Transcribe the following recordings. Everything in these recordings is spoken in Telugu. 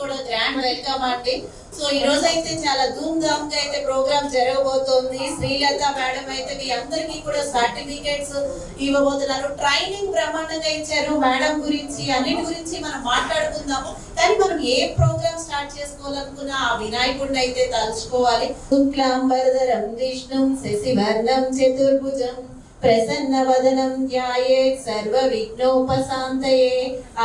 కూడా గ్రాండ్ వెల్కమ్ అండి. సో ఈ రోజు అయితే చాలా ధూమ్ ధామ్ గా అయితే ప్రోగ్రామ్ జరగబోతోంది. శ్రీలత మేడం అయితే మీ అందరికీ కూడా సర్టిఫికేట్స్ ఇవ్వబోతున్నారు. ట్రైనింగ్ బ్రహ్మాండంగా ఇచ్చారు మేడం గురించి, అన్నిటి గురించి మనం మాట్లాడుకుందాము. కానీ మనం ఏ ప్రోగ్రామ్ స్టార్ట్ చేసుకోవాలనుకున్నా ఆ వినాయకుడిని అయితే తలుచుకోవాలి. శుక్లాంబరధరం విష్ణుం శశివర్ణం చతుర్భుజం ప్రసన్నవదనం ధ్యాయేత్ సర్వ విఘ్నోపశాంతయే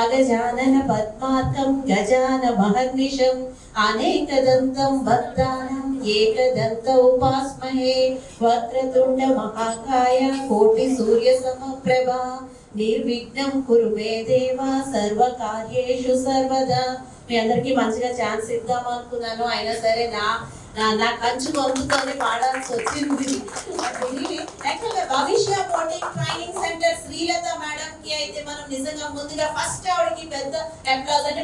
అగజానన పద్మార్కం గజాన మహర్నిశం అనేకదంతం భక్తానాం ఏకదంత ఉపాస్మహే వక్రతుండ మహాకాయ కోటి సూర్య సమప్రభా నిర్విఘ్నం కురు మే దేవా సర్వ కార్యేషు సర్వదా. మీ అందరికి మంచిగా ఛాన్స్ ఇద్దాం అనుకున్నాను, అయినా సరే నా కంచు గొంతుతోనే పాడాల్సి వచ్చింది. భవిష్య boating training centre Srilatha madam కి అయితే మనం నిజంగా ముందుగా ఫస్ట్ ఆవిడకి పెద్ద అప్లాజ్ అంటే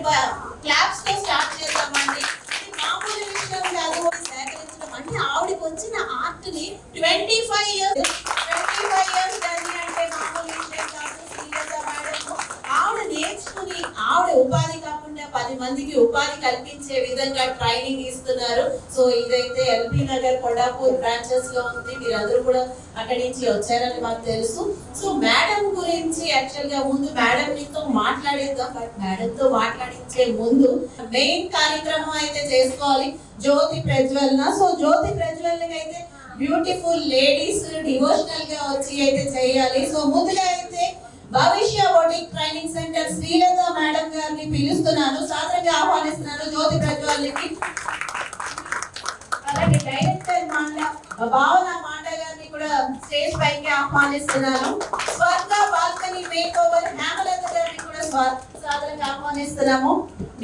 క్లాప్స్ తో స్టార్ట్ చేద్దామండి. మామూలు విషయం కాదు సేకరించడం అంటే ఆవిడకి వచ్చిన ఆర్ట్ ని 25 years అంటే మామూలు విషయం కాదు. శ్రీలత మేడం ఆవిడ నేర్చుకుని ఆవిడ ఉపాధి కాకుండా 10 మందికి ఉపాధి కల్పించే విధంగా ట్రైనింగ్ ఇస్తున్నారు. సో ఇదైతే ఎల్బీ నగర్ కొండాపూర్ బ్రాంచెస్ లో ఉంది. మీరందరూ కూడా అక్కడి నుంచి వచ్చారని మాకు తెలుసు. సో మేడం గురించి యాక్చువల్ గా ముందు మేడం నీతో మాట్లాడేద్దాం. బట్ మేడం తో మాట్లాడించే ముందు మెయిన్ కార్యక్రమం అయితే చేసుకోవాలి, జ్యోతి ప్రజ్వలన. సో జ్యోతి ప్రజ్వలన అయితే బ్యూటిఫుల్ లేడీస్ డివోషనల్ గా వచ్చి అయితే చేయాలి. సో ముందుగా అయితే భవిష్య boating training centre Srilatha madam గారిని పిలుస్తున్నాను, సాదరంగా ఆహ్వానిస్తున్నాను జ్యోతి ప్రజ్వలనకి. అలాగే డైరెక్టర్ భావన మాండ గారిని కూడా స్టేజ్ పైకి ఆహ్వానిస్తున్నాను. స్వర్గ బాల్కనీ మేక్ ఓవర్ హేమలత గారిని కూడా సాదరంగా ఆహ్వానిస్తున్నాము.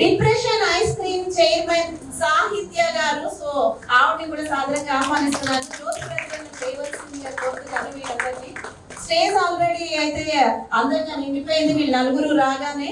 డిప్రెషన్ ఐస్ క్రీమ్ చైర్మన్ సాహిత్య గారు, సో ఆవిడని కూడా సాదరంగా ఆహ్వానిస్తున్నాను. జ్యోతి ప్రజ్వలన చేయవలసిందిగా కోరుతున్నాను మీ అందరినీ. స్టేజ్ ఆల్రెడీ అయితే అందంగా నిండిపోయింది వీళ్ళు నలుగురు రాగానే.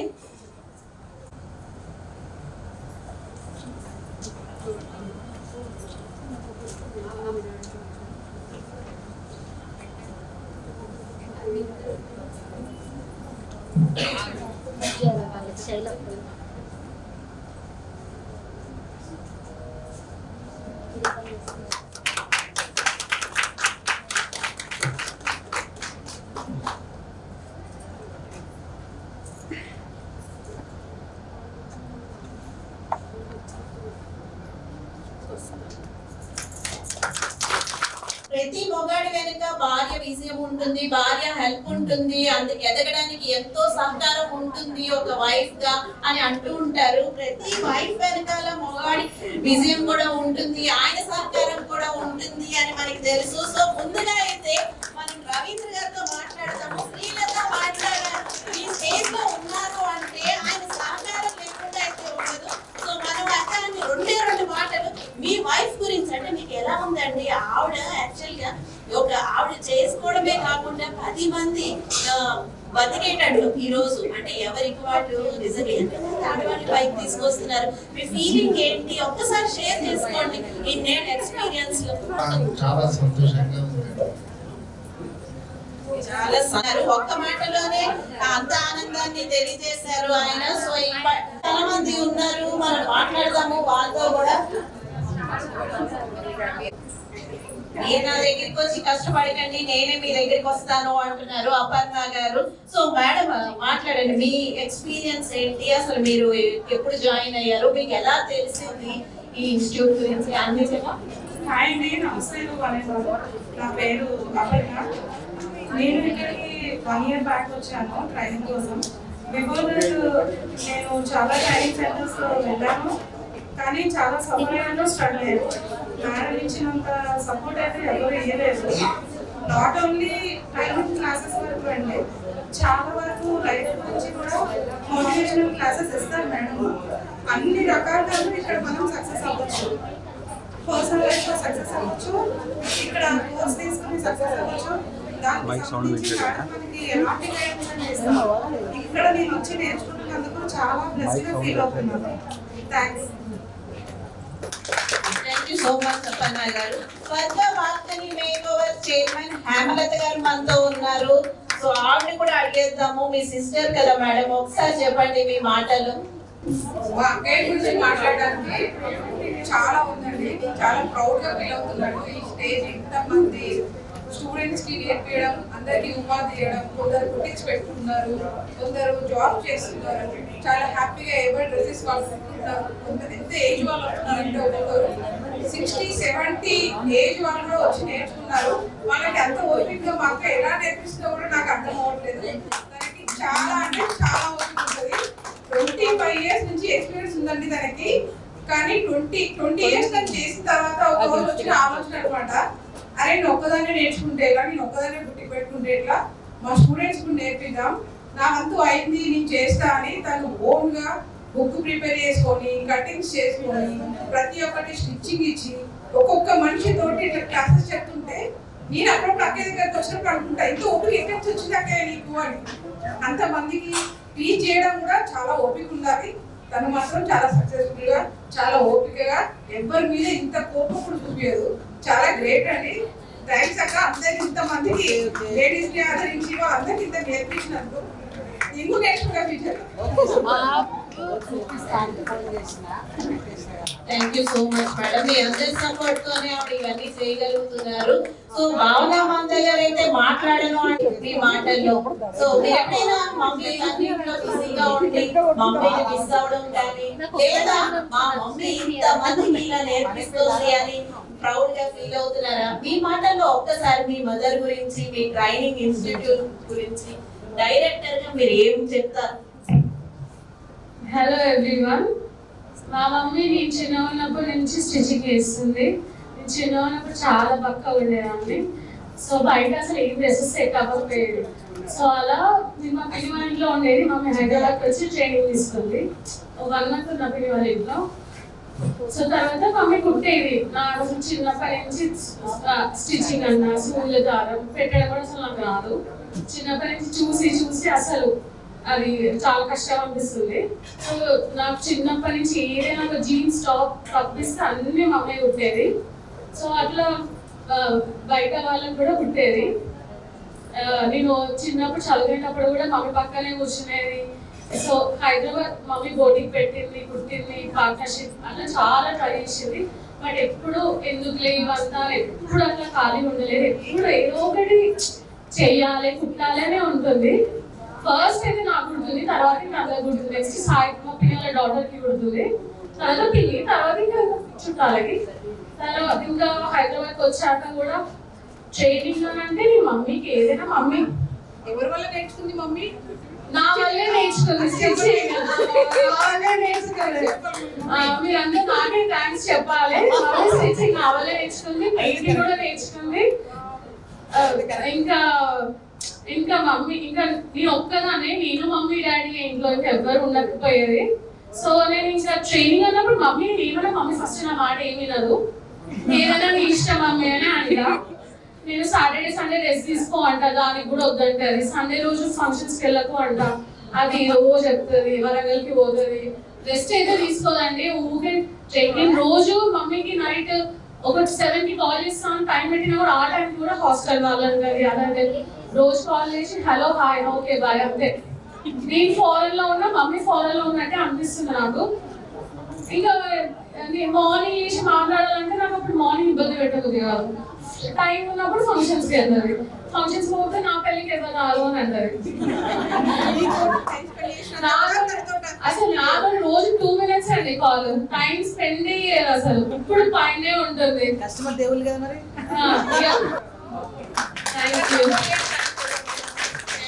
ప్రతి మొగాడి వెనుక భార్య విజయం ఉంటుంది, భార్య హెల్ప్ ఉంటుంది, అందుకు ఎదగడానికి ఎంతో సహకారం ఉంటుంది ఒక వైఫ్ గా అని అంటూ ఉంటారు. ప్రతి వైఫ్ వెనకాల మొగాడి విజయం కూడా ఉంటుంది, ఆయన సహకారం కూడా ఉంటుంది అని మనకి తెలుసు. సో ముందుగా అయితే మనం రవీంద్ర గారితో మాట్లాడతాము. శ్రీలత మాట్లాడారు ఈ స్టేజ్ లో ఉన్నారు అంటే ఆయన సహకారం లేకుండా అయితే ఉండదు. సో మనం అతన్ని రెండు మాటలు మీ వైఫ్ గురించి అంటే మీకు ఎలా ఉందండి? ఆవిడ యాక్చువల్ గా ఆవిడ చేసుకోవడమే కాకుండా 10 మంది బతికేటట్లు ఈ రోజు అంటే ఎవరికి వాళ్ళు నిజంగా ఆడవాళ్ళని పైకి తీసుకొస్తున్నారు. మీ ఫీలింగ్ ఏంటి ఒక్కసారి షేర్ చేసుకోండి. ఇన్నేళ్ళ ఎక్స్పీరియన్స్ లో చాలా సంతోషంగా ఉంది. చాలా ఒక్క మాటలోనే అంత ఆనందాన్ని తెలియజేశారు ఆయన. సో చాలా మంది ఉన్నారు, మనం మాట్లాడదాము వాళ్ళతో కూడా. మీరు నా దగ్గరికి వచ్చి కష్టపడకండి, నేనే మీ దగ్గరికి వస్తాను అంటున్నారు అపర్ణ గారు. సో మేడం మాట్లాడండి, మీ ఎక్స్పీరియన్స్ ఏంటి, అసలు మీరు ఎప్పుడు జాయిన్ అయ్యారు, మీకు ఎలా తెలిసింది ఈ ఇన్స్టిట్యూట్ గురించి అన్ని చెప్పండి. హాయ్ అండి, నమస్తే. నా పేరు అపర్ణ. నేను ఇక్కడికి 1 year బ్యాక్ వచ్చాను ట్రైనింగ్ కోసం. బిఫోర్ నేను చాలా ట్రైనింగ్ సెంటర్స్ వెళ్ళాను, కానీ చాలా సఫర్ అయ్యాను, స్ట్రగుల్ అయ్యాను. మేడం ఇచ్చినంత సపోర్ట్ అయితే ఎవరు ఇవ్వలేదు. నాట్ ఓన్లీ ట్రైనింగ్ క్లాసెస్ వరకు అండి. చాలా వరకు లైఫ్ గురించి కూడా మోటివేషనల్ క్లాసెస్ ఇస్తారు మేడం. అన్ని రకాలుగా ఇక్కడ మనం సక్సెస్ అవ్వచ్చు. పర్సనల్ లైఫ్ లో సక్సెస్ అవ్వచ్చు, ఇక్కడ కోర్స్ తీసుకుని సక్సెస్ అవ్వచ్చు. దానికి సంబంధించి మనకి ఎలాంటి గైడెన్స్ చేస్తాం. ఇక్కడ నేను వచ్చి నేర్చుకున్నందుకు చాలా బ్లెస్డ్ గా ఫీల్ అవుతున్నాను. Thanks. Thank you so much Sapanna గారు. స్వర్గ వార్తని మేకోవర్ చైర్మన్ హేమలత గారు మనతో ఉన్నారు. సో ఆవిడ కూడా అడిగేద్దాము. మీ సిస్టర్ కదా మేడం, ఒకసారి చెప్పండి మీ మాటలు. మా అక్కయ్య గురించి మాట్లాడడానికి చాలా ఉందండి. చాలా ప్రౌడ్ గా ఫీల్ అవుతున్నాను. ఈ స్టేజ్ ఇంతమంది స్టూడెంట్స్ కి నేర్పించడం, అందరికి ఉపాధి చేయడం, కొందరు బుటిక్స్ పెట్టుకున్నారు, కొందరు జాబ్ చేస్తున్నారు, చాలా హ్యాపీగా ఏబుల్ డ్రెస్సెస్ వాళ్ళు పెట్టుకుంటున్నారు. కొందరు ఎంత ఏజ్ వాళ్ళు వస్తున్నారంటే ఒక్కొక్కరు 60-70 ఏజ్ వాళ్ళు కూడా వచ్చి నేర్చుకున్నారు. వాళ్ళకి అంత ఓపికగా మా అక్క ఎలా నేర్పిస్తుందో కూడా నాకు అర్థం అవ్వట్లేదు. దానికి చాలా అంటే చాలా ఓపిక ఉంటుంది. 25 years నుంచి ఎక్స్పీరియన్స్ ఉందండి తనకి. కానీ 20 years తను చేసిన తర్వాత ఒక రోజు వచ్చిన ఆలోచన అనమాట, అరే నేను ఒక్కదాన్ని నేర్చుకుంటే ఎలా, నేను ఒక్కదాన్ని బుట్టికి పెట్టుకుంటే ఎట్లా, మా స్టూడెంట్స్ కూడా నేర్పిద్దాం, నా వంతు అయింది నేను చేస్తా అని తను ఓన్ గా బుక్ ప్రిపేర్ చేసుకొని, కటింగ్స్ చేసుకొని, ప్రతి ఒక్కటి స్టిచ్చింగ్ ఇచ్చి, ఒక్కొక్క మనిషి తోటి ఇట్లా క్లాసెస్ చెప్తుంటే నేను అప్పుడప్పుడు అక్క దగ్గరికి వచ్చినప్పుడు అనుకుంటా, ఇంత ఓపిక ఎక్కడి నుంచి వచ్చింది అక్క నీకు అని. అంతమందికి టీచ్ చేయడం కూడా చాలా ఓపిక ఉండాలి. తను మాత్రం చాలా సక్సెస్ఫుల్ గా, చాలా ఓపికగా, ఎవరి మీద ఇంత కోపం కూడా చూపించదు. చాలా గ్రేట్ అండి. థ్యాంక్స్ అక్క. అందరికి ఇంతమందికి లేడీస్ ని ఆదరించి అందరికి ఇంత నేర్పించినందుకు. ఇంకో నేర్చుకున్నా teacher. Thank you so much madam. మీ అందరి సపోర్ట్ తోనే ఆవిడ ఇవన్నీ చేయగలుగుతున్నారు. సో భావన మంద గారు అయితే మాట్లాడను అంటే మీ మాటల్లో. సో మీరు ఎప్పుడైనా మమ్మీ అన్నింటిలో బిజీగా ఉండి మమ్మీని మిస్ అవడం కానీ, లేదా మా మమ్మీ ఇంత మందికి ఇలా నేర్పిస్తుంది అని ప్రౌడ్ గా ఫీల్ అవుతున్నారా? మీ మాటల్లో ఒక్కసారి మీ మదర్ గురించి, మీ ట్రైనింగ్ ఇన్స్టిట్యూట్ గురించి డైరెక్టర్ గా మీరు ఏం చెప్తారు? Hello everyone. మా మమ్మీ నేను చిన్న ఉన్నప్పటి నుంచి స్టిచ్చింగ్ చేస్తుంది. నేను చిన్న ఉన్నప్పుడు చాలా బక్కగా ఉండేదాన్ని. సో బయట అసలు ఏం డ్రెస్సెస్ సెట్ అవ్వకపోయేది. సో అలా నేను మా పిన్ని వాళ్ళ ఇంట్లో ఉండేది. మమ్మీ హైదరాబాద్కి వచ్చి ట్రైనింగ్ తీసుకుంది. 1 month ఉన్న పిన్ని వాళ్ళ ఇంట్లో. సో తర్వాత మమ్మీ కుట్టేది. నాకు అసలు చిన్నప్పటి నుంచి స్టిచ్చింగ్ అన్న, సూళ్ళ దారం పెట్టడం కూడా అసలు నాకు రాదు. చిన్నప్పటి నుంచి చూసి చూసి అసలు అది చాలా కష్టం అనిపిస్తుంది. సో నాకు చిన్నప్పటి నుంచి ఏదైనా ఒక జీన్స్ టాప్ తప్పిస్తే అన్ని మమ్మీ కుట్టేది. సో అట్లా బయట వాళ్ళని కూడా కుట్టేది. నేను చిన్నప్పుడు చదివేటప్పుడు కూడా మమ్మీ పక్కనే కూర్చునేది. సో హైదరాబాద్ మమ్మీ బోటికి పెట్టింది, కుట్టింది, పార్ట్నర్షిప్ అట్లా చాలా ట్రై చేసింది. బట్ ఎప్పుడు ఎందుకు లేవంతా, ఎప్పుడు అట్లా ఖాళీ ఉండలేదు. ఎప్పుడు ఏదో ఒకటి చెయ్యాలి, కుట్టాలి అనే ఉంటుంది. ఫస్ట్ అయితే నాకు కుడుతుంది, తర్వాత ఇంకా అందరికి కుడుతుంది. నెక్స్ట్ సాయి మా పిల్లల డాటర్కి కుడుతుంది, తర్వాత పిల్లి, తర్వాత ఇంకా చుట్టాలకి. తర్వాత ఇంకా హైదరాబాద్కి వచ్చాక కూడా ట్రైనింగ్ అంటే నీ మమ్మీకి ఏదైనా మమ్మీ ఎవరి వల్ల నేర్చుకుంది మమ్మీ? నా వల్లే నేర్చుకుంది. మీరందరూ నాకే థ్యాంక్స్ చెప్పాలి. మమ్మీ స్టిచ్చింగ్ నా వల్లే నేర్చుకుంది, పెయింటింగ్ కూడా నేర్చుకుంది. ఇంకా మమ్మీ, ఇంకా నేను ఒక్కదానే, నేను మమ్మీ డాడీ ఇంట్లో ఎవ్వరు ఉండకపోయేది. సో నేను ఇంకా ట్రైనింగ్ అన్నప్పుడు మమ్మీ ఏమన్నా, మమ్మీ ఫస్ట్ నా మాట ఏమి వినదు, ఏదైనా నీ ఇష్టం మమ్మీ అని అంట. నేను సాటర్డే సండే రెస్ట్ తీసుకో అంట, దానికి కూడా వద్దంటది. సండే రోజు ఫంక్షన్స్కి వెళ్ళకు అంట, అది రోజు చెప్తుంది. వరంగల్కి పోతుంది, రెస్ట్ అయితే తీసుకోదండి. ఊరికే ట్రైనింగ్ రోజు మమ్మీకి నైట్ ఒక 7కి కాల్ చేస్తాను, టైం పెట్టినా కూడా ఆ టైంకి కూడా హాస్టల్ వాళ్ళంటది అలాంటి రోజు కాల్ చేసి హలో హాయ్ ఓకే బాయ్ అంతే. నేను ఫారెన్ లో ఉన్నా, మమ్మీ ఫారెన్ లో ఉన్నట్టే అనిపిస్తుంది నాకు. ఇంకా మార్నింగ్ చేసి మాట్లాడాలంటే నాకు అప్పుడు మార్నింగ్ ఇబ్బంది పెట్టదు కాదు. టైం ఉన్నప్పుడు ఫంక్షన్స్కి వెళ్తుంది, ఫంక్షన్స్ పోతే నా పెళ్ళికి ఎవరు రాదు అని అంటది. అసలు నాకు రోజు 2 minutes అండి కాల్, టైం స్పెండ్ అయ్యేది అసలు. ఇప్పుడు పైనే ఉంటుంది. కస్టమర్ దేవుళ్ళు కదా మరి. Thank you.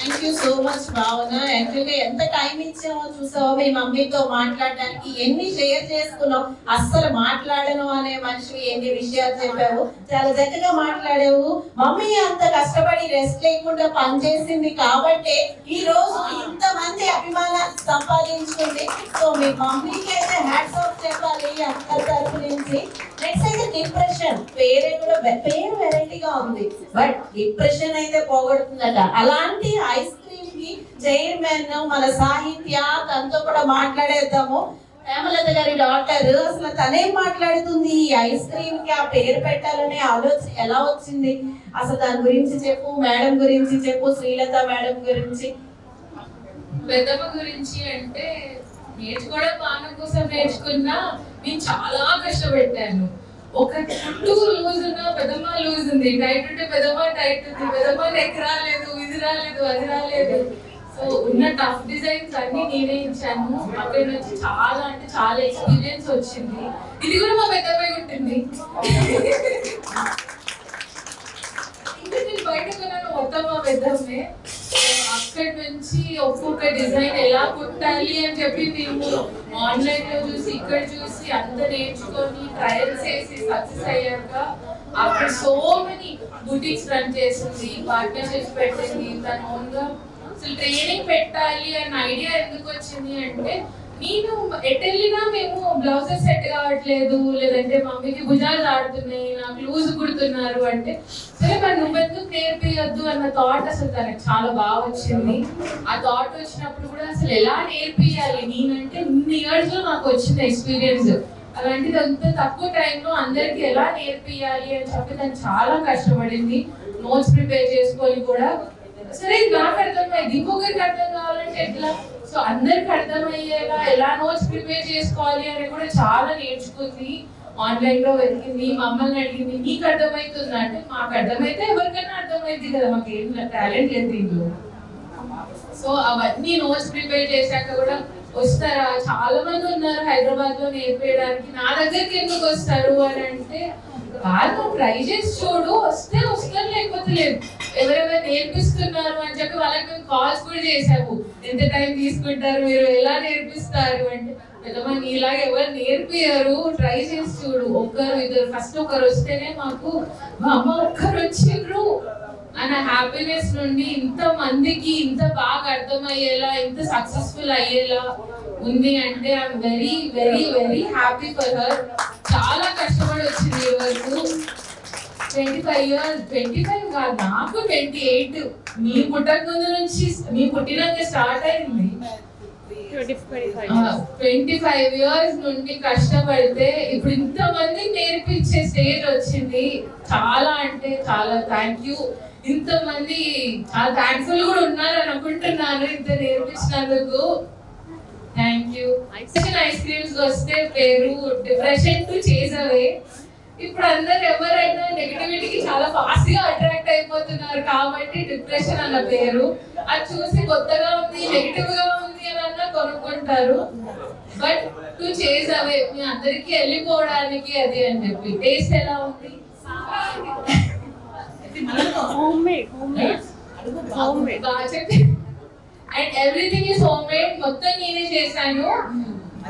Thank you so much భావన. యాక్చువల్గా ఎంత టైం ఇచ్చామో చూసావో మీ మమ్మీతో మాట్లాడడానికి, ఎన్ని షేర్ చేసుకున్నావు. అస్సలు మాట్లాడను అనే మనిషి ఎన్ని విషయాలు చెప్పావు, చాలా చక్కగా మాట్లాడావు. మమ్మీ అంత కష్టపడి రెస్ట్ లేకుండా పనిచేసింది కాబట్టి ఈ రోజు ఇంతమంది అభిమానాలు సంపాదించుకుంది. సో మీ మమ్మీకి అయితే హ్యాట్స్ ఆఫ్ చెప్పాలి అందరి తరపు నుంచి. నెక్స్ట్ అయితే డిప్రెషన్, పేరు కూడా పేరు వెరైటీగా ఉంది, బట్ డిప్రెషన్ అయితే పోగొడుతుందట. అలాంటి ఐస్ క్రీమ్ కి చైర్మన్ మన సాహిత్య, తనతో కూడా మాట్లాడేద్దాము. హేమలత గారి డాక్టర్, అసలు తనేం మాట్లాడుతుంది, ఈ ఐస్ క్రీమ్ కి ఆ పేరు పెట్టాలనే ఆలోచన ఎలా వచ్చింది, అసలు దాని గురించి చెప్పు. మేడం గురించి చెప్పు, శ్రీలత మేడం గురించి. పెద్దమ్మ గురించి అంటే నేర్చుకోవడం పానం కోసం నేర్చుకున్నా, నేను చాలా కష్టపెట్టాను. ఒక చుట్టూ లూజ్ ఉన్నా పెద్దమ్మ లూజ్ ఉంది, టైట్ ఉంటే పెద్దమ్మ టైట్ ఉంది, పెద్దమ్మ నెక్ రాలేదు, ఇది రాలేదు, అది రాలేదు. సో ఉన్న టఫ్ డిజైన్స్ అన్ని నేనే ఇచ్చాను. అక్కడి నుంచి చాలా అంటే చాలా ఎక్స్పీరియన్స్ వచ్చింది. ఇది కూడా మా పెద్దమ్మ ఉంటుంది. ఇంకా నేను బయట కొన్నాను మొత్తం మా పెద్దమ్మే. అక్కడి నుంచి ఒక్కొక్క డిజైన్ ఎలా కుట్టాలి అని చెప్పి మేము ఆన్లైన్ లో చూసి, ఇక్కడ చూసి అంత నేర్చుకొని ట్రయల్స్ చేసి సక్సెస్ అయ్యాక అక్కడ సో మెనీ బుటిక్స్ రన్ చేసింది, పార్ట్నర్షిప్స్ పెట్టింది. తన ఓన్ గా అసలు ట్రైనింగ్ పెట్టాలి అన్న ఐడియా ఎందుకు వచ్చింది అంటే, నేను ఎటెళ్ళినా మేము బ్లౌజెస్ సెట్ కావట్లేదు, లేదంటే మమ్మీకి భుజాలు ఆడుతున్నాయి, నాకు లూజ్ కుడుతున్నారు అంటే, సరే మరి నువ్వెందుకు నేర్పియొద్దు అన్న థాట్ అసలు తనకు చాలా బాగా వచ్చింది. ఆ థాట్ వచ్చినప్పుడు కూడా అసలు ఎలా నేర్పియాలి, నేనంటే ఇన్ని ఇయర్స్ లో నాకు వచ్చిన ఎక్స్పీరియన్స్, అలాంటిది అంత తక్కువ టైంలో అందరికి ఎలా నేర్పియాలి అని చెప్పి తను చాలా కష్టపడింది. నోట్స్ ప్రిపేర్ చేసుకొని కూడా, సరే నాకు అర్థమైంది, ఇంకొకరికి అర్థం కావాలంటే ఎట్లా, సో అందరికి అర్థమయ్యేలా ఎలా నోట్స్ ప్రిపేర్ చేసుకోవాలి అని కూడా చాలా నేర్చుకుంది. ఆన్లైన్ లో వెతికింది, మమ్మల్ని అడిగింది, నీకు అర్థమవుతుందా అంటే, మాకు అర్థమైతే ఎవరికైనా అర్థమైంది కదా, మాకు ఏం టాలెంట్ లేదు దీంట్లో. సో అవన్నీ నోట్స్ ప్రిపేర్ చేశాక కూడా వస్తారా, చాలా మంది ఉన్నారు హైదరాబాద్ లో నేర్పేయడానికి, నా దగ్గరికి ఎందుకు వస్తారు అని అంటే, వాళ్ళు ట్రై చేసి చూడు, వస్తే వస్తారు, లేకపోతే లేదు. ఎవరెవరు నేర్పిస్తున్నారు అని చెప్పి వాళ్ళకి మేము కాల్స్ కూడా చేసాము, ఎంత టైం తీసుకుంటారు మీరు, ఎలా నేర్పిస్తారు అంటే, పెద్దమంది ఇలాగ ఎవరు నేర్పియరు, ట్రై చేసి చూడు, ఒక్కరు ఇద్దరు, ఫస్ట్ ఒకరు వస్తేనే మాకు అమ్మ ఒక్కరు వచ్చిండ్రు అన్న హ్యాపీనెస్ నుండి ఇంత మందికి ఇంత బాగా అర్థమయ్యేలా, ఇంత సక్సెస్ఫుల్ అయ్యేలా ఉంది అంటే I'm very very very happy for her. చాలా కష్టపడి వచ్చింది ఈ వరకు. 25 years, 25 కాదు, నాకు 28. మీ పుట్టక ముందు నుంచి, మీ పుట్టినాక స్టార్ట్ అయింది. 25 years నుండి కష్టపడితే ఇప్పుడు ఇంత మంది నేర్పించే స్టేజ్ వచ్చింది. చాలా అంటే చాలా థ్యాంక్ యూ. ఇంతమంది చాలా థ్యాంక్ఫుల్ కూడా ఉన్నారు అనుకుంటున్నాను ఇంత నేర్పించినందుకు. Thank you. ఐస్ క్రీమ్స్ వస్తే పేరు డిప్రెషన్ టు చేజ్ అవే. ఇప్పుడు అందరు ఎవరైనా నెగటివిటీకి చాలా ఫాస్ట్ గా అట్రాక్ట్ అయిపోతున్నారు కాబట్టి డిప్రెషన్ అన్న పేరు. అది చూసి కొత్తగా ఉంది, నెగటివ్ గా ఉంది అని అన్నా కొనుక్కుంటారు. బట్ టు చేజ్ అవే, మీ అందరికి వెళ్ళిపోవడానికి అది అని చెప్పి. టేస్ట్ ఎలా ఉంది? బాగా చెప్పి. And everything is home made. మొత్తం నేనే చేశాను.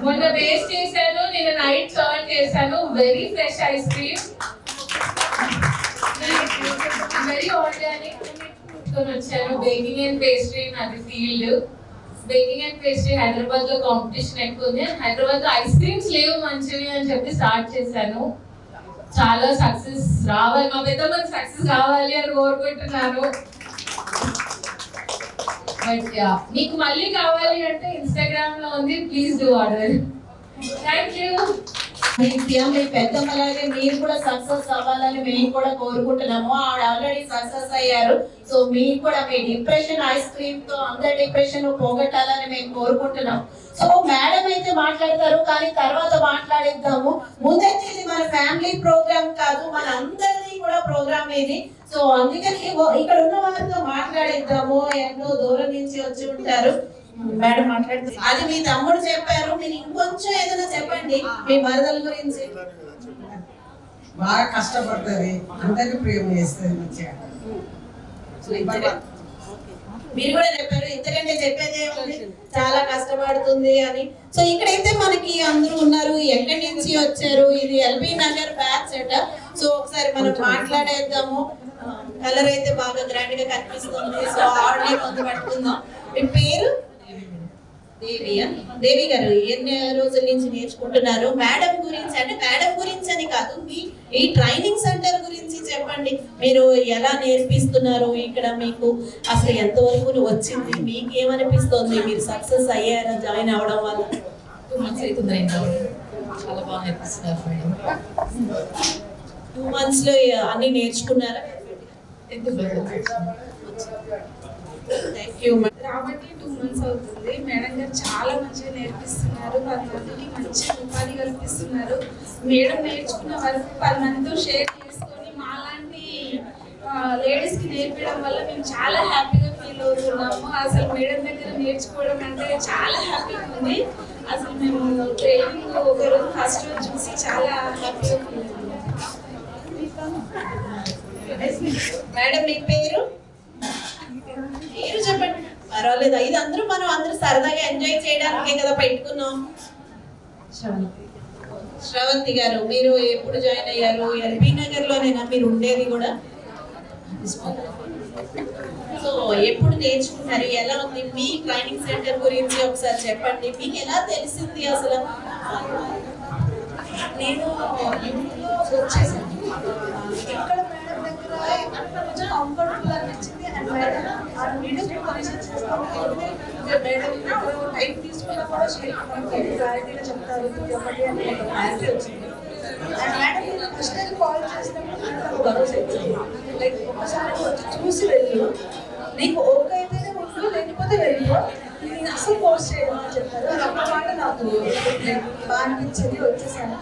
మొన్న బేస్ చేశాను, నేను నైట్ సర్వ్ చేశాను. Very fresh ice cream, very organic వచ్చాను. బేకింగ్ అండ్ పేస్ట్రీ నాది field. Baking and pastry Hyderabad లో కాంపిటీషన్ ఎక్కువ ఉంది. హైదరాబాద్ లో ఐస్ క్రీమ్స్ లేవు మంచివి అని చెప్పి స్టార్ట్ చేశాను. చాలా సక్సెస్ రావాలి, మా పెద్ద మంది సక్సెస్ కావాలి అని కోరుకుంటున్నాను. బట్ మీకు మళ్ళీ కావాలి అంటే ఇన్స్టాగ్రామ్ లో ఉంది, please do order. Thank you. మీ పెద్దమ్మలాగే మీరు కూడా సక్సెస్ అవ్వాలని మేము కూడా కోరుకుంటున్నాము. ఆవిడ ఆల్రెడీ సక్సెస్ అయ్యారు. సో మీకు కూడా మీ డిప్రెషన్ ఐస్ క్రీమ్ తో అందరి డిప్రెషన్ పోగొట్టాలని మేము కోరుకుంటున్నాం. సో మేడం అయితే మాట్లాడతారు, కానీ తర్వాత మాట్లాడిద్దాము. ముందైతే ఇది మన ఫ్యామిలీ ప్రోగ్రామ్ కాదు, మన అందరిది కూడా ప్రోగ్రామ్ ఇది. సో అందుకని ఇక్కడ ఉన్న వారితో మాట్లాడిద్దాము. ఎన్నో దూరం నుంచి వచ్చి ఉంటారు. మేడం మాట్లాడుతుంది. అది మీ తమ్ముడు చెప్పారు, మీరు ఇంకొంచెం ఏదైనా చెప్పండి మీ మరదల గురించి. బాగా కష్టపడుతుంది, అందరికి ప్రేమ చేస్తుంది మంచిగా. మీరు కూడా చెప్పారు, ఇంతకంటే చెప్పేది ఏముంది, చాలా కష్టపడుతుంది అని. సో ఇక్కడైతే మనకి అందరూ ఉన్నారు, ఎక్కడి నుంచి వచ్చారు, ఇది ఎల్బీ నగర్ బ్యాచ్ అట. సో ఒకసారి మనం మాట్లాడేద్దాము. కలర్ అయితే బాగా గ్రాండ్ గా కనిపిస్తుంది. సో ఆవిడనే ముందు పట్టుకుందాం. మీ పేరు? దేవి గారు, ఎన్ని రోజుల నుంచి నేర్చుకుంటున్నారు? మేడం గురించి, అంటే మేడం గురించి అని కాదు, మీ ఈ ట్రైనింగ్ సెంటర్ గురించి చెప్పండి. మీరు ఎలా నేర్పిస్తున్నారు ఇక్కడ, మీకు అసలు ఎంతవరకు వచ్చింది, మీకు ఏమనిపిస్తుంది, మీరు సక్సెస్ అయ్యారా జాయిన్ అవడం వల్ల? 2 months అవుతుంది. చాలా బాగా నేర్పిస్తున్నారు మేడం. 2 months లో అన్ని నేర్చుకున్నారా? Thank you. రాబట్టి 2 months అవుతుంది. మేడం గారు చాలా మంచిగా నేర్పిస్తున్నారు, 10 మందికి మంచి ఉపాధి కల్పిస్తున్నారు. మేడం నేర్చుకున్న వరకు 10 మందితో షేర్ చేసుకొని మాలాంటి లేడీస్ కి నేర్పించడం వల్ల మేము చాలా హ్యాపీగా ఫీల్ అవుతున్నాము. అసలు మేడం దగ్గర నేర్చుకోవడం అంటే చాలా హ్యాపీగా ఉంది. అసలు మేము ట్రైనింగ్ ఒకరోజు ఫస్ట్ రోజు చూసి చాలా హ్యాపీగా ఫీల్ అవుతున్నాము. మేడం మీ పేరు? పేరు చెప్పండి. పర్వాలేదు, ఇది అందరూ మనం అందరూ సరదాగా ఎంజాయ్ చేయడానికే కదా పెట్టుకున్నాం. శ్రవంతి గారు, మీరు ఎప్పుడు జాయిన్ అయ్యారు? ఎల్బీ నగర్ లోనేనా మీరు ఉండేది కూడా? సో ఎప్పుడు నేర్చుకున్నారు, ఎలా ఉంది మీ ట్రైనింగ్ సెంటర్ గురించి ఒకసారి చెప్పండి. మీకు ఎలా తెలిసింది అసలు? నేను వచ్చేసాను ఇక్కడ మేడం దగ్గర కొంచెం కంఫర్టబుల్ అనిపించింది. అండ్ మేడం ఆ వీడియోస్ కనెక్షన్ చేసుకోవాలి. మేడం టైం తీసుకున్నా కూడా క్లారిటీగా చెప్తారు చెప్పండి అని ఒక క్లారిటీ వచ్చింది. And madam first time call చేసినప్పుడు నాకు భరోసా ఇచ్చింది. లైక్ ఒకసారి వచ్చి చూసి వెళ్ళు, నీకు ఓకే అయితేనే ఉండు, లేకపోతే వెళ్ళిపో, నేను అసలు కోర్స్ చేయడం అని చెప్పారు. అప్పుడు మాట నాకు బాగా అనిపించింది. వచ్చేసాను.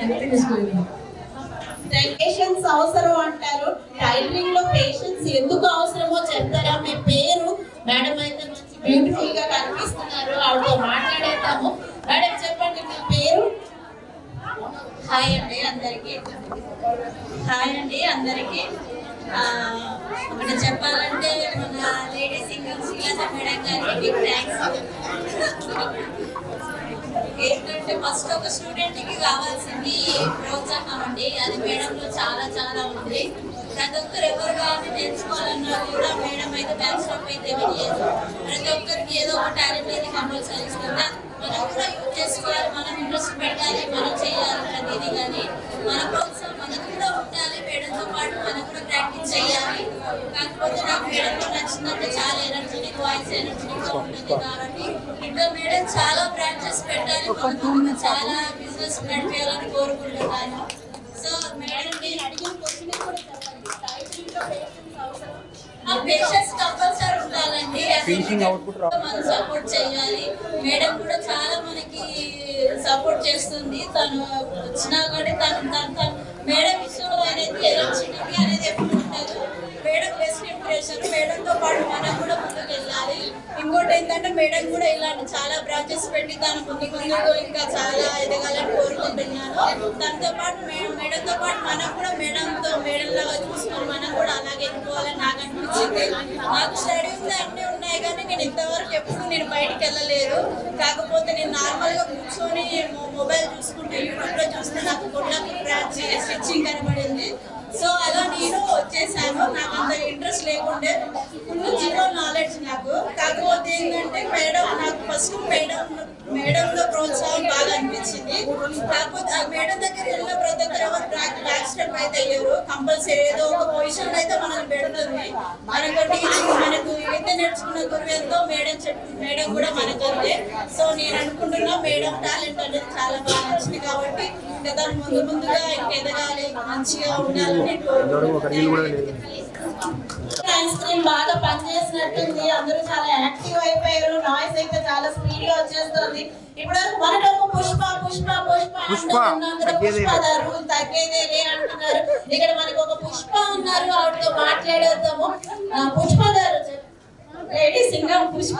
Anything is going. పేషెన్స్ అవసరం అంటారు. టైలరింగ్ లో పేషెన్స్ ఎందుకు అవసరమో చెప్తారా? మీ పేరు? మేడం అయితే మంచి బ్యూటిఫుల్ గా కనిపిస్తున్నారు, ఆవిడతో మాట్లాడేద్దాము. మేడం చెప్పండి మీ పేరు? హాయ్ అండి అందరికీ. హాయ్ అండి అందరికీ. ఒకటి చెప్పాలంటే మన లేడీ సింగర్ శ్రీలత మేడం గారికి బిగ్ థ్యాంక్స్. ఏంటంటే ఫస్ట్ ఒక స్టూడెంట్కి కావాల్సింది ప్రోత్సాహం అండి, అది మేడంలో చాలా చాలా ఉంది. ప్రతి ఒక్కరు ఎవరు కానీ నేర్చుకోవాలన్నా కూడా మేడం అయితే బ్యాక్ స్టాప్ అయితే తెలియదు. ప్రతి ఒక్కరికి ఏదో ఒక టాలెంట్ అయితే కంపల్సరీ ఇస్తుంది. మనం కూడా యూజ్ చేసుకోవాలి, మనం ఇంట్రెస్ట్ పెట్టాలి, మనం చేయాలి ప్రతిదీ. కానీ మన ప్రోత్సాహం మనకు కూడా ఉండాలి, మేడంతో పాటు మనం కూడా ప్రాక్టీస్ చేయాలి. కాకపోతే నాకు మేడంలో నచ్చిందంటే చాలా ఎనర్జెటిక్ వాయిస్, ఎనర్జెటిక్గా ఉంటుంది. కాబట్టి ఇంకా మేడం చాలా ప్రాక్టీస్ పెట్టాలి, మనం చాలా బిజినెస్ నడిపేయాలని కోరుకుంటున్నాను. సో మేడం నేను అడిగిన క్వశ్చన్ కూడా చెప్పండి, పేషెన్స్ కంపల్సరీ ఉండాలండి. మనం సపోర్ట్ చేయాలి. మేడం కూడా చాలా మనకి సపోర్ట్ చేస్తుంది. తను వచ్చినా కూడా తను మేడం విషయంలో అనేది ఎలక్ట్రిసిటీ అనేది ఎప్పుడు ఉండదు. Madam best impression. మేడంతో పాటు మనం కూడా ముందుకు వెళ్ళాలి. ఇంకోటి ఏంటంటే మేడం కూడా ఇలాంటి చాలా బ్రాంచెస్ పెట్టి తను ముందుకు ఇంకా చాలా ఎదగాలని కోరుకుంటున్నాను. తనతో పాటు మేడంతో పాటు మనం కూడా మేడంలాగా చూసుకొని మనం కూడా అలాగే ఎదుర్కోవాలని నాకు అనిపించింది. నాకు స్టడీ ఉంది, అన్నీ ఉన్నాయి, కానీ నేను ఇంతవరకు ఎప్పుడు నేను బయటికి వెళ్ళలేదు. కాకపోతే నేను నార్మల్గా కూర్చొని మొబైల్ చూసుకుంటే యూట్యూబ్లో చూస్తే నాకు కొల్లాపూర్ బ్రాంచ్ స్టిచ్చింగ్ కనబడింది. సో అలా నేను వచ్చేసాను. నాకు అంత ఇంట్రెస్ట్ లేకుండే, ఫుల్ జీరో నాలెడ్జ్ నాకు. కాకపోతే ఏంటంటే మేడం నాకు ఫస్ట్ మేడంలో ప్రోత్సాహం బాగా అనిపించింది. కాకపోతే ఆ మేడం దగ్గర వెళ్ళిన ప్రతి ఒక్కరు ఎవరు బ్యాక్ స్టెప్ అయితే అయ్యారు. కంపల్సరీ ఏదో ఒక పొజిషన్ అయితే మనల్ని పెడుతుంది. మనకు టీచింగ్, మనకు అయితే నేర్చుకున్న గురువుతో మేడం కూడా మనకు అంతే. సో నేను అనుకుంటున్నా మేడం టాలెంట్ అనేది చాలా బాగా నచ్చింది. కాబట్టి ఇంకా దాని ముందుగా ఇంకా ఎదగాలి, మంచిగా ఉండాలని ఐస్ క్రీమ్ బాగా పనిచేసినట్టుంది. అందరూ చాలా యాక్టివ్ అయిపోయారు. నాయిస్ అయితే చాలా స్పీడ్ గా వచ్చేస్తుంది. ఇప్పుడు మనకు పుష్ప రూల్ తగ్గేదేలే అంటున్నారు. ఇక్కడ మనకు ఒక పుష్ప ఉన్నారు, ఆవిడతో మాట్లాడేద్దాము. పుష్ప గారు, లేడీ సింగర్ పుష్ప.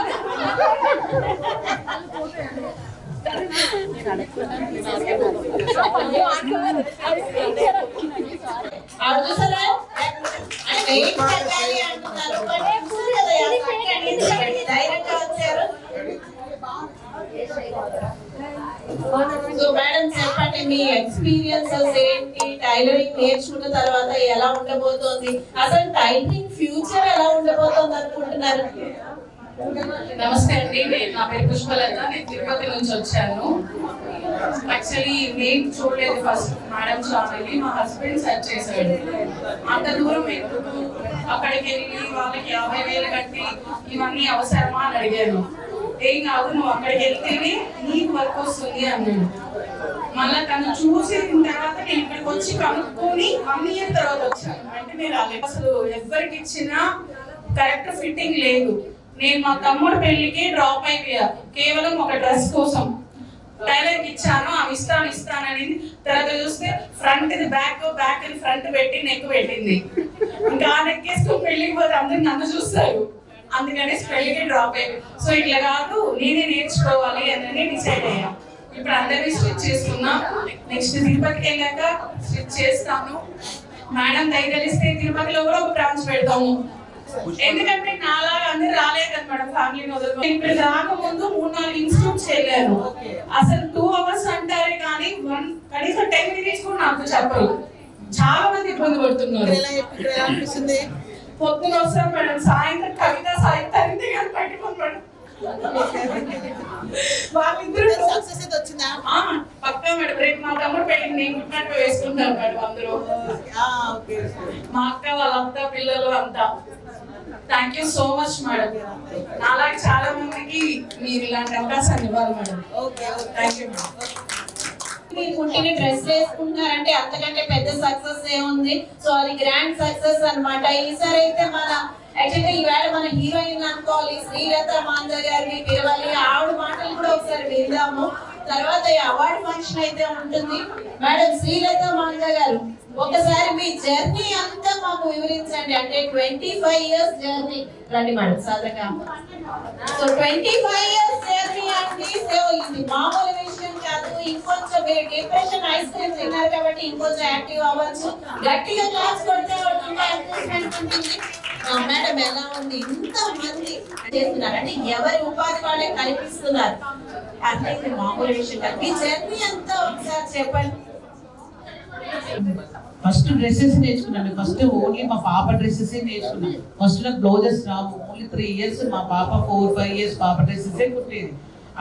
ఆవిడ చూసారా, వెయిట్ తగ్గాలి అంటున్నారు. సో మేడం చెప్పండి మీ ఎక్స్పీరియన్సెస్ ఏంటి, టైలరింగ్ నేర్చుకున్న తర్వాత ఎలా ఉండబోతోంది, అసలు టైలరింగ్ ఫ్యూచర్ ఎలా ఉండబోతోంది అనుకుంటున్నారు? నమస్తే అండి, నా పేరు పుష్పలత, నేను తిరుపతి నుంచి వచ్చాను. యాక్చువల్లీ నేను చూడలేదు ఫస్ట్ మేడం ఛానల్ని, మా హస్బెండ్ సెర్చ్ చేశాడు. అంత దూరం ఎందుకు, అక్కడికి వెళ్ళి వాళ్ళకి 50,000 కట్టి ఇవన్నీ అవసరమా అని అడిగాను. ఏం కాదు, నువ్వు అక్కడికి వెళ్తేనే నీకు వర్క్ వస్తుంది అన్నాడు. మళ్ళీ తను చూసిన తర్వాత నేను ఇక్కడికి వచ్చి కనుక్కొని 1 year తర్వాత వచ్చాను. అంటే నేను అసలు ఎవరికి ఇచ్చినా కరెక్ట్ ఫిట్టింగ్ లేదు. నేను మా తమ్ముడు పెళ్లికి డ్రాప్ అయిపోయా కేవలం ఒక డ్రెస్ కోసం. టైలర్ కి ఇచ్చాను, ఆమె ఇస్తానని తర్వాత చూస్తే ఫ్రంట్ బ్యాక్ అని ఫ్రంట్ పెట్టి నెక్ పెట్టింది. ఇంకా ఆ నెక్ వేసుకుని పెళ్లికి పోతే అందరు నన్ను చూస్తారు, అందుకని పెళ్లికి డ్రాప్ అయిపోయి. సో ఇట్లా కాదు, నేనే నేర్చుకోవాలి అని డిసైడ్ అయ్యా. ఇప్పుడు అందరినీ స్టిచ్ చేస్తున్నా. నెక్స్ట్ తిరుపతికి వెళ్ళాక స్టిచ్ చేస్తాను. మేడం దయగలిస్తే తిరుపతిలో కూడా ఒక బ్రాంచ్ పెడతాము. ఎందుకంటే నాలాగా అందరు రాలేదు కదా మేడం, ఫ్యామిలీని వదులుకో. ఇక్కడ రాకముందు 3-4 ఇన్స్టిట్యూట్స్ వెళ్ళాను. అసలు 2 hours అంటారే కానీ కనీసం 10 minutes కూడా నాకు చెప్పరు. చాలా మంది ఇబ్బంది పడుతున్నారు. పొద్దున వస్తారు మేడం, సాయంత్రం కవిత సాయంత్రం కానీ పట్టుకోండి మేడం. వాళ్ళిద్దరు సక్సెస్ అయితే వచ్చిందా? పక్కా మేడం, రేపు మా తమ్ముడు పెళ్లికి నేను గుట్టినట్టు వేసుకుంటాను మేడం. అందరూ మా అక్క వాళ్ళంతా పిల్లలు అంతా. Thank you so much madam. నాలాగే చాలా మందికి మీరు ఇలాంటి అవకాశాన్ని ఇవ్వాలి మేడం. Thank you madam. మీరు పుట్టిన డ్రెస్ వేసుకుంటున్నారంటే అంతకంటే పెద్ద సక్సెస్ ఏముంది. సో అది గ్రాండ్ సక్సెస్ అన్నమాట. ఈసారి అయితే మన యాక్చువల్గా ఈవేళ మన హీరోయిన్ అనుకోవాలి, శ్రీలత మాంజ గారిని పిలవాలి. ఆవిడ మాటలు కూడా ఒకసారి విందాము. తర్వాత ఈ అవార్డు ఫంక్షన్ అయితే ఉంటుంది. మేడం శ్రీలత మాంజ గారు, ఒకసారి మీ జర్నీ అంతా మాకు వివరించండి. అంటే 25 years జర్నీ. రండి మేడం సాధగా. సో 25 years జర్నీ అంటే ఇది మామూలు విషయం కాదు. ఇంకొంచెం డిప్రెషన్ ఐస్ క్రీమ్ తిన్నారు కాబట్టి ఇంకొంచెం యాక్టివ్ అవ్వచ్చు. గట్టిగా క్లాస్ కొడితే ఉంటుంది. మేడం ఎలా ఉంది? ఇంత మంది చేస్తున్నారు అంటే ఎవరి ఉపాధి వాళ్ళే కల్పిస్తున్నారు అంటే ఇది మామూలు విషయం కాదు. మీ జర్నీ అంతా ఒకసారి చెప్పండి. ఫస్ట్ డ్రెస్సెస్ నేర్చుకున్నాను. ఫస్ట్ ఓన్లీ మా పాప డ్రెస్సెస్ నేర్చుకున్నాను. ఫస్ట్ నాకు బ్లౌజెస్ రావు. ఓన్లీ 3 years మా పాప 4-5 years పాప డ్రెస్సెసే కుట్టేది.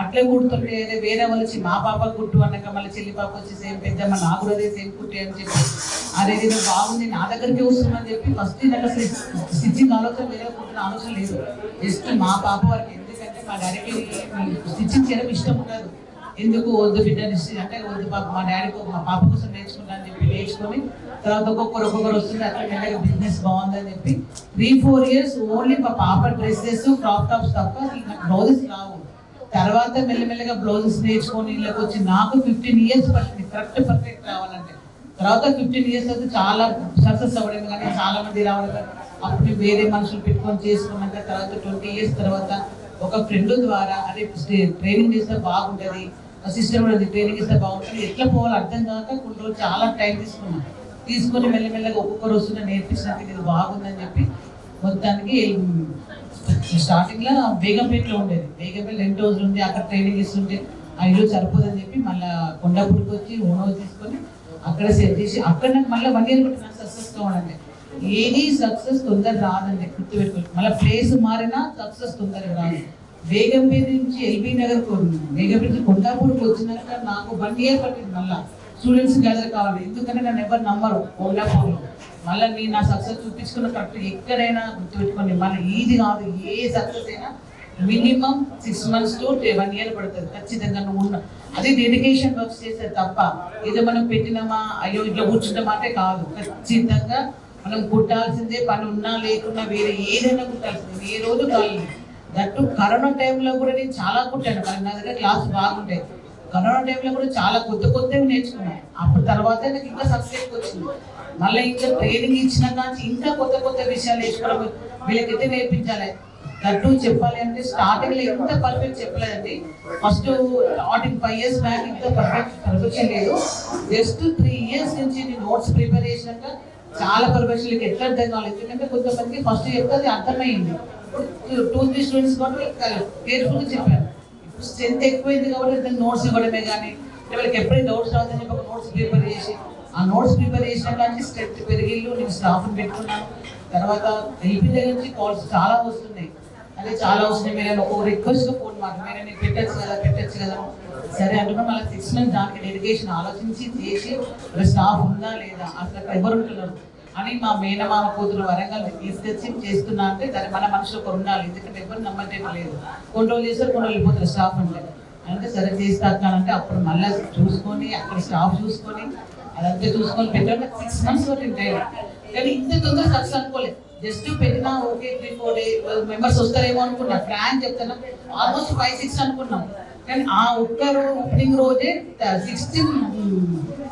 అట్లే కుడుతుంటే వేరే వాళ్ళు వచ్చి మా పాప కుట్టు అన్నాక మళ్ళీ చెల్లి పాప వచ్చి సేమ్ పెద్దమ్మ నాకు కూడా అదే సేమ్ కుట్టే అని చెప్పి అదే ఏదో బాగుంది నా దగ్గరికి వస్తుందని చెప్పి ఫస్ట్ నాకు స్టిచ్చింగ్ ఆలోచన వేరే కుట్టిన ఆలోచన లేదు. జస్ట్ మా పాప వరకు. ఎందుకంటే మా డాడీకి స్టిచ్చింగ్ చేయడం ఇష్టం ఉండదు. ఎందుకు వద్దు బిడ్డ అంటే వద్దు పాప, మా డాడీకి మా పాప కోసం నేర్చుకున్నా అని చెప్పి నేర్చుకొని తర్వాత ఒక్కొక్కరు వస్తుంది. అట్లా మెల్లగా బిజినెస్ బాగుందని చెప్పి 3-4 years ఓన్లీ మా పాప డ్రెస్సెస్ క్రాప్ టాప్స్ తప్ప నాకు బ్లౌజెస్ రావు. తర్వాత మెల్లమెల్లగా బ్లౌజెస్ నేర్చుకొని ఇళ్ళకి వచ్చి నాకు 15 years పట్టింది కరెక్ట్ పర్ఫెక్ట్ రావాలంటే. తర్వాత 15 years అయితే చాలా సక్సెస్ అవ్వడం కానీ చాలా మంది రావడం. అప్పుడు వేరే మనుషులు పెట్టుకొని చేసుకున్నాక తర్వాత 20 years తర్వాత ఒక ఫ్రెండ్ ద్వారా అదే ట్రైనింగ్ చేస్తే బాగుంటుంది, సిస్టమ్ కూడా ట్రైనింగ్ ఇస్తే బాగుంటుంది, ఎట్లా పోవాలో అర్థం కాక కొన్ని రోజులు చాలా టైం తీసుకొని మెల్లమెల్లగా ఒక్కొక్కరు వస్తున్నా నేర్పించినట్టు ఇది బాగుందని చెప్పి మొత్తానికి స్టార్టింగ్లో బేగంపేటలో ఉండేది. బేగంపేట 2 రోజులు ఉంది, అక్కడ ట్రైనింగ్ ఇస్తుంటే ఆ ఇల్లు సరిపోదని చెప్పి మళ్ళీ కొండాపూడికి వచ్చి ఓనో తీసుకొని అక్కడ సెట్ చేసి అక్కడ నాకు మళ్ళీ 1 year బట్టి నాకు సక్సెస్ కావాలంటే ఏది సక్సెస్ తొందర రాదండి, గుర్తుపెట్టుకోండి. మళ్ళీ ప్లేస్ మారినా సక్సెస్ తొందరగా రాదు. బేగంపేట నుంచి ఎల్బీ నగర్ బేగంపేట నుంచి కొండాపూడికి వచ్చినాక నాకు 1 year పట్టింది. మళ్ళీ స్టూడెంట్స్ గ్యాదర్ కావాలి. ఎందుకంటే నన్ను ఎవరు నమ్మరు కొండాపూర్లో. మళ్ళీ నేను నా సక్సెస్ చూపించుకున్న కరెక్ట్ ఎక్కడైనా గుర్తుపెట్టుకోండి. మళ్ళీ ఈజీ కాదు. ఏ సక్సెస్ అయినా మినిమం 6 months to 1 year పడుతుంది ఖచ్చితంగా. నువ్వు ఉన్న అది డెడికేషన్ వర్క్స్ చేస్తే తప్ప ఏదో మనం పెట్టినామా అయ్యో ఇట్లా కూర్చుంటామా అంటే కాదు. ఖచ్చితంగా మనం కుట్టాల్సిందే. పని ఉన్నా లేకున్నా వేరే ఏదైనా కుట్టాల్సిందే. ఏ రోజు కాదు. దట్టు కరోనా టైంలో కూడా నేను చాలా కుట్టాను. కానీ నా దగ్గర క్లాస్ బాగుంటాయి. కరోనా టైంలో కూడా చాలా కొత్తవి నేర్చుకున్నాను. అప్పుడు తర్వాత నాకు ఇంకా సక్సెస్ వచ్చింది. మళ్ళీ ఇంకా ట్రైనింగ్ ఇచ్చిన కానీ ఇంకా కొత్త విషయాలు నేర్చుకోవడం వీళ్ళకైతే నేర్పించాలి. దట్టు చెప్పాలి అంటే స్టార్టింగ్లో ఎంత పర్ఫెక్ట్ చెప్పలేదండి. ఫస్ట్ స్టార్టింగ్ 5 years బ్యాక్ ఇంత పర్ఫెక్షన్ లేదు. జస్ట్ 3 years నుంచి నేను నోట్స్ ప్రిపేర్ చేసినాక చాలా పర్ఫెక్షన్కి ఎట్లా అర్థం కావాలి. ఎందుకంటే కొంతమందికి ఫస్ట్ చెప్తే అర్థమైంది. ఇప్పుడు 2-3 స్టూడెంట్స్ కాబట్టి కేర్ఫుల్గా చెప్పాను. ఇప్పుడు స్ట్రెంత్ ఎక్కువైంది కాబట్టి నోట్స్ ఇవ్వడమే కానీ వాళ్ళకి ఎప్పుడైనా డౌట్స్ రావద్దని చెప్పి ఒక నోట్స్ ప్రిపేర్ చేసి ఆ నోట్స్ ప్రిపేర్ చేసిన కానీ స్ట్రెంత్ పెరిగిళ్ళు, నేను స్టాఫ్ని పెట్టుకున్నాను. తర్వాత ఎల్పీ దగ్గర నుంచి కాల్స్ చాలా వస్తున్నాయి, అదే చాలా వస్తున్నాయి. మీరు ఒక రిక్వెస్ట్గా ఫోన్ మాట్లాడి నేను పెట్టచ్చు కదా సరే అంటున్నా. మళ్ళీ 6 months దానికి డెడికేషన్ ఆలోచించి చేసి స్టాఫ్ ఉందా లేదా అసలు ఎవరు ఉంటున్నారు అని మా మేనమామ కూతురు వరంగల్ తీసుకొచ్చి చేస్తున్నా అంటే దాని మన మనుషులు ఒకరు ఉండాలి, ఎందుకంటే ఎవరు నమ్మటలేదు. కొన్ని రోజులు చేస్తారు, కొన్ని రోజులు వెళ్ళిపోతారు స్టాఫ్ అంటే సరే చేస్తానంటే అప్పుడు మళ్ళీ చూసుకొని అక్కడ స్టాఫ్ చూసుకొని అదంతా చూసుకొని పెట్టాలంటే 6 months వరకు ఉంటాయి. కానీ ఇంత తొందరగా సక్సెస్ అనుకోలేదు. జస్ట్ పెట్టినా ఓకే 3-4 మెంబర్స్ వస్తారేమో అనుకున్నా. ఫ్రాంక్ చెప్తాను ఆల్మోస్ట్ 5-6 అనుకున్నాం. కానీ ఆ ఒక్కరు ఓపెనింగ్ రోజే 16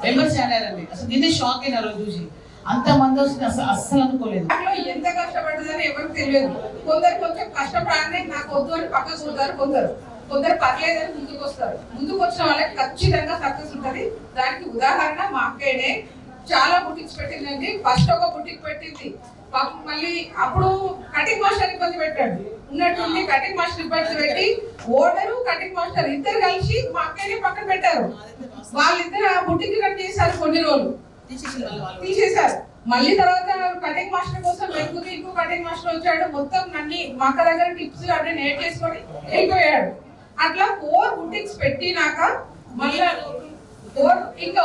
మెంబర్స్ అయ్యారండి. అసలు నేనే షాక్ అయిన రోజు చూసి అంతమంది వస్తుంది అస్సలు అనుకోలేదు. ఎంత కష్టపడ్డదని ఎవరికి తెలియదు. కొందరు కొంచెం కష్టపడాలని నాకు వద్దు అని పక్కకు చూస్తారు, కొందరు పర్లేదని ముందుకు వస్తారు. ముందుకు వచ్చిన వాళ్ళకి ఖచ్చితంగా సక్సెస్ ఉంటుంది. దానికి ఉదాహరణ మా అక్కయ్యనే. చాలా బుటిక్స్ పెట్టిందండి. ఫస్ట్ ఒక బుటిక్ పెట్టింది, మళ్ళీ అప్పుడు కటింగ్ మాస్టర్ ఇబ్బంది పెట్టాడు. ఉన్నట్టుండి కటింగ్ మాస్టర్ ఇబ్బంది పెట్టి ఓనరు కటింగ్ మాస్టర్ ఇద్దరు కలిసి మా అక్కయ్యని పక్కన పెట్టారు. వాళ్ళిద్దరు ఆ బుటిక్ రన్ చేశారు, కొన్ని రోజులు తీసేశారు. మళ్ళీ తర్వాత కటింగ్ మాస్టర్ కోసం వెతుకుతూ ఇంకో కటింగ్ మాస్టర్ వచ్చాడు. మొత్తం అన్ని మా అక్క దగ్గర టిప్స్ అన్ని నేర్చేసుకొని వెళ్ళిపోయాడు. అట్లా 4 బుటిక్స్ పెట్టినాక మళ్ళీ 4 ఇంకా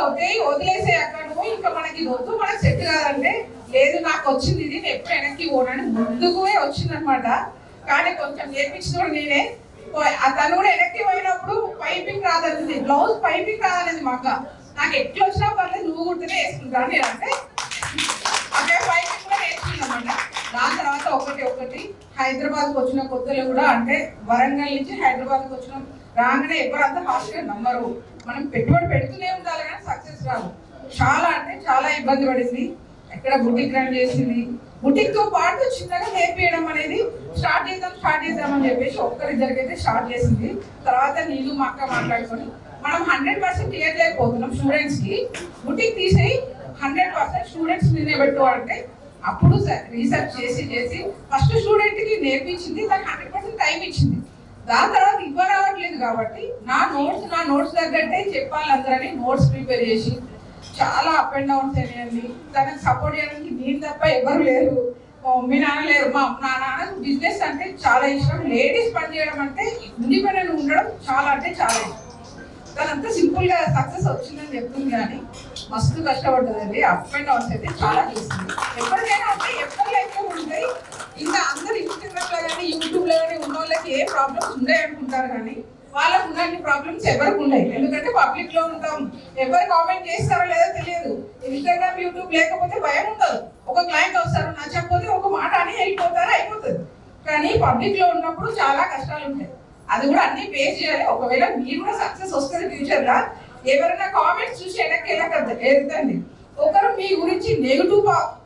వదిలేసే అక్కడ ఇంకా మనకి వద్దు, మనకు సెట్ కాదంటే లేదు నాకు వచ్చింది ఇది, నేను ఎప్పుడు వెనక్కి పోనని ముందుకునే వచ్చింది అనమాట. కానీ కొంచెం నేర్పించిన నేనే. తను కూడా వెనక్కి పోయినప్పుడు పైపింగ్ రాదనేది, బ్లౌజ్ పైపింగ్ రాదనేది మా అక్క. నాకు ఎట్లా వచ్చినా పర్లేదు నువ్వు కుడితేనే వేసుకుంటాను నేను అంటే అదే పైపింగ్ కూడా నేర్చుకున్నామంట. దాని తర్వాత ఒకటి హైదరాబాద్కి వచ్చిన కొత్తలో కూడా అంటే వరంగల్ నుంచి హైదరాబాద్కి వచ్చిన రాగానే ఎవరంతా ఫాస్ట్గా నమ్మరు. మనం పెట్టుబడి పెడుతూనే ఉండాలి కానీ సక్సెస్ రాదు. చాలా అంటే చాలా ఇబ్బంది పడింది. ఎక్కడ బుటిక్ రన్ చేసింది. బుటిక్ తో పాటు చిన్నగా నేర్పించడం అనేది స్టార్ట్ చేద్దామని చెప్పేసి ఒక్కరిద్దరికైతే స్టార్ట్ చేసింది. తర్వాత నీళ్ళు మా అక్క మాట్లాడుకొని మనం 100% క్లియర్ చేయకపోతున్నాం స్టూడెంట్స్ కి. బుటిక్ తీసి 100% స్టూడెంట్స్ మీదే పెట్టుకోవాలంటే అప్పుడు రీసెర్చ్ చేసి ఫస్ట్ స్టూడెంట్ కి నేర్పించింది, దానికి 100% టైం ఇచ్చింది. దాని తర్వాత ఇవ్వరావట్లేదు కాబట్టి నా నోట్స్ తగ్గట్టే చెప్పాలి అందరని నోట్స్ ప్రిపేర్ చేసి చాలా అప్ అండ్ డౌన్స్ అయ్యాయండి. తనకు సపోర్ట్ చేయడానికి నేను తప్ప ఎవరు లేరు. మీ నాన్న లేరు. మా నాన్న బిజినెస్ అంటే చాలా ఇష్టం. లేడీస్ పని చేయడం అంటే ఇండిపెండెంట్ ఉండడం చాలా అంటే చాలా ఇష్టం. తనంతా సింపుల్ గా సక్సెస్ వచ్చిందని చెప్తుంది కానీ మస్తు కష్టపడ్డదండి. అప్ అండ్ డౌన్స్ అయితే చాలా చేస్తుంది. ఎప్పటికైనా అంటే ఎవరి లైఫ్ లో ఉంటాయి. ఇంకా అందరు ఇన్స్టాగ్రామ్ లో కానీ యూట్యూబ్ లో కానీ ఉన్న వాళ్ళకి ఏ ప్రాబ్లమ్స్ ఉన్నాయి అనుకుంటారు కానీ వాళ్ళకు ఉన్న ప్రాబ్లమ్స్ ఎవరికి ఉన్నాయి. ఎందుకంటే పబ్లిక్ లో ఉంటాం, ఎవరు కామెంట్ చేస్తారో లేదో తెలియదు. ఇన్స్టాగ్రామ్ యూట్యూబ్ లేకపోతే భయం ఉండదు. ఒక క్లయింట్ వస్తారు, నచ్చకపోతే ఒక మాట అని వెళ్ళిపోతారు, అయిపోతుంది. కానీ పబ్లిక్ లో ఉన్నప్పుడు చాలా కష్టాలు ఉంటాయి. అది కూడా అన్ని ఫేస్ చేయాలి. ఒకవేళ మీరు కూడా సక్సెస్ వస్తుంది ఫ్యూచర్ గా. ఎవరైనా కామెంట్స్ చూసి వెనక్కి ఒకరు మీ గురించి నెగిటివ్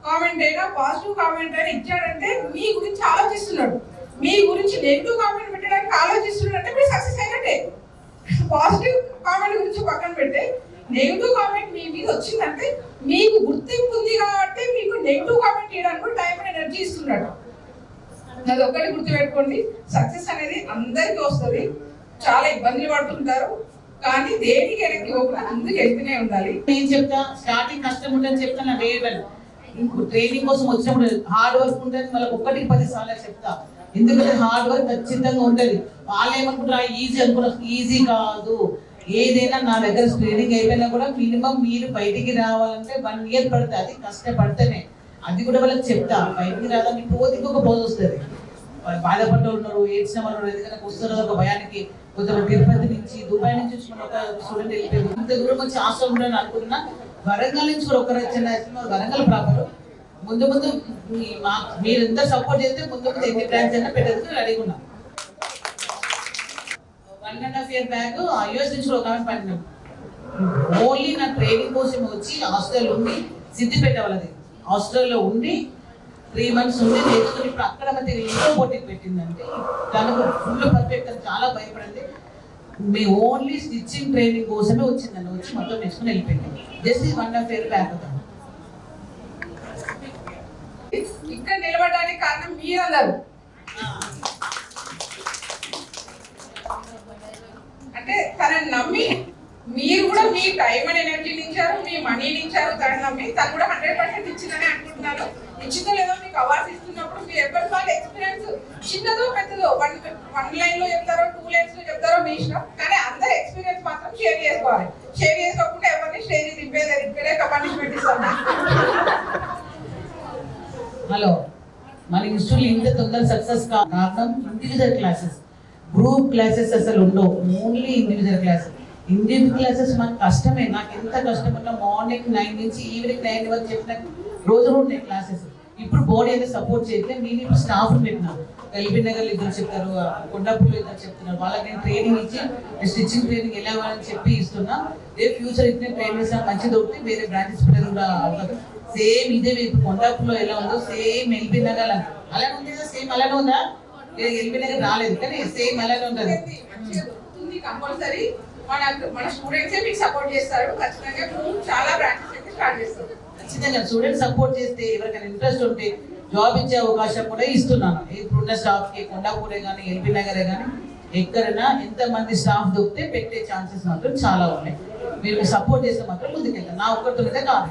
కామెంట్ అయినా పాజిటివ్ కామెంట్ అయినా ఇచ్చాడంటే మీ గురించి ఆలోచిస్తున్నాడు. మీ గురించి నెగిటివ్ కామెంట్ పెట్టడానికి ఆలోచిస్తున్నాడంటే మీరు సక్సెస్ అయినట్టే. పాజిటివ్ కామెంట్ గురించి పక్కన పెడితే నెగిటివ్ కామెంట్ మీ మీద వచ్చిందంటే మీకు గుర్తింపు ఉంది కాబట్టి మీకు నెగిటివ్ కామెంట్ చేయడానికి టైం అండ్ ఎనర్జీ ఇస్తున్నాడు. అది ఒక్కటి గుర్తుపెట్టుకోండి. సక్సెస్ అనేది అందరికీ వస్తుంది. చాలా ఇబ్బందులు పడుతుంటారు కానీ దేనికి వెనక్కి పోకుండా ముందుకు వెళ్తూనే ఉండాలి. నేను చెప్తా స్టార్టింగ్ కష్టం ఉంటుందని చెప్తాను. వేయగలను ట్రైనింగ్ కోసం వచ్చినప్పుడు హార్డ్ వర్క్ ఉంటుంది. వాళ్ళకి 1-10 సార్లు చెప్తా. ఎందుకంటే హార్డ్ వర్క్ ఖచ్చితంగా ఉంటుంది. వాళ్ళు ఏమనుకుంటారు ఈజీ అనుకున్నారు, ఈజీ కాదు. ఏదైనా నా దగ్గర ట్రైనింగ్ అయిపోయినా కూడా మినిమం మీరు బయటికి రావాలంటే 1 year పడుతుంది. అది కష్టపడితేనే. అది కూడా వాళ్ళకి చెప్తా. బయటికి రాదని పోతికి ఒక పోజ్ వస్తుంది. బాధపడ్డ ఉన్నారు, ఏడ్చిన వాళ్ళు ఎందుకంటే వస్తున్నారు ఒక భయానికి. కొంచెం తిరుపతి నుంచి దుబాయ్ నుంచి వచ్చిన ఒక స్టూడెంట్ వెళ్ళిపోయారు. ఇంత దూరం వచ్చి హాస్టల్ ఉండని అనుకున్నా. వరంగల్ నుంచి కూడా ఒకరు వచ్చిన వరంగల్ ప్రాపర్. ముందు మీరు ఎంత సపోర్ట్ చేస్తే ముందు ఎన్ని బ్రాంచ్ అయినా పెట్టేందుకు రెడీగా ఉన్నాం. 1.5 year బ్యాక్ యూఎస్ నుంచి ఒక ఆమె పడినాం. ఓన్లీ నా ట్రైనింగ్ కోసం వచ్చి హాస్టల్ ఉండి సిద్దిపేట వాళ్ళది హాస్టల్లో ఉండి 3 months ఉండి నేర్చుకుని ఇప్పుడు అక్కడ మధ్య ఇంకో పోటీకి పెట్టిందంటే తనకు ఫుల్ పర్ఫెక్ట్ అని చాలా భయపడింది. మీ ఓన్లీ స్టిచ్చింగ్ ట్రైనింగ్ కోసమే వచ్చిందని వచ్చి మొత్తం నేర్చుకుని వెళ్ళిపోయింది. Just 1.5 year back. ఇక్కడ నిలబడడానికి కారణం మీరందరూ. అంటే తనని నమ్మి మీరు కూడా మీ టైం అండ్ ఎనర్జీని ఇచ్చారు, మీ మనీని ఇచ్చారు, తను నమ్మి తను కూడా 100% ఇచ్చిందని అనుకుంటున్నాను. ఇచ్చిందో లేదో మీకు అవార్డ్స్ ఇస్తున్నప్పుడు మీరు ఎవరి వాళ్ళ ఎక్స్పీరియన్స్ చిన్నదో పెద్దదో వన్ లైన్ లో చెప్తారో 2 లైన్స్ లో చెప్తారో మీ ఇష్టం, కానీ అందరి ఎక్స్పీరియన్స్ మాత్రం షేర్ చేసుకోవాలి. షేర్ చేసుకోకుండా ఎవరిని స్టేజ్ దింపేది ఇక్కడే పనిష్మెంట్ ఇస్తాను. హలో, మన ఇన్స్టిట్యూట్ ఇంత తొందర సక్సెస్ కారణం ఇండివిజువల్ క్లాసెస్, గ్రూప్ క్లాసెస్ అసలు ఉండవు, only individual classes. Individual classes మనకు కష్టమే, నాకు ఎంత కష్టమన్నా మార్నింగ్ 9 నుంచి ఈవినింగ్ 9 వరకు చెప్పిన రోజు ఉన్నాయి క్లాసెస్. ఇప్పుడు బోర్డు అయితే సపోర్ట్ చేయట్లేదు, నేను ఇప్పుడు స్టాఫ్ పెట్టినాను. ఎల్బీ నగర్ ఇద్దరు చెప్తారు, కొండాపూర్లో ఇద్దరు చెప్తున్నారు, వాళ్ళకి నేను ట్రైనింగ్ ఇచ్చి స్టిచ్చింగ్ ట్రైనింగ్ ఎలా అని చెప్పి ఇస్తున్నా. రేపు ఫ్యూచర్ ఇట్నే ట్రైనింగ్స్ మంచి దొరికితే వేరే బ్రాంచెస్ పిల్లలు కూడా అవుతారు. సేమ్ ఇదే ఇప్పుడు కొండాపూర్లో ఎలా ఉందో సేమ్ ఎల్బీ నగర్ అలానే ఉంది కదా, సేమ్ అలానే ఉందా? ఎల్బీ నగర్ రాలేదు కానీ సేమ్ అలానే ఉంటుంది. కంపల్సరీ మన స్టూడెంట్సే మీకు సపోర్ట్ చేస్తారు. ఖచ్చితంగా చాలా బ్రాంచెస్ అయితే స్టార్ట్ చేస్తారు. ఖచ్చితంగా స్టూడెంట్స్ సపోర్ట్ చేస్తే ఎవరికైనా ఇంట్రెస్ట్ ఉంటే జాబ్ ఇచ్చే అవకాశం కూడా ఇస్తున్నాను. ఇప్పుడున్న స్టాఫ్కి కొండాపూరే కానీ ఎల్బీ నగరే కానీ ఎక్కడైనా ఎంతమంది స్టాఫ్ దొరికితే పెట్టే ఛాన్సెస్ మాత్రం చాలా ఉన్నాయి. మీరు సపోర్ట్ చేస్తే మాత్రం ముందుకెళ్తాను, నా ఒక్కరితో కాదు.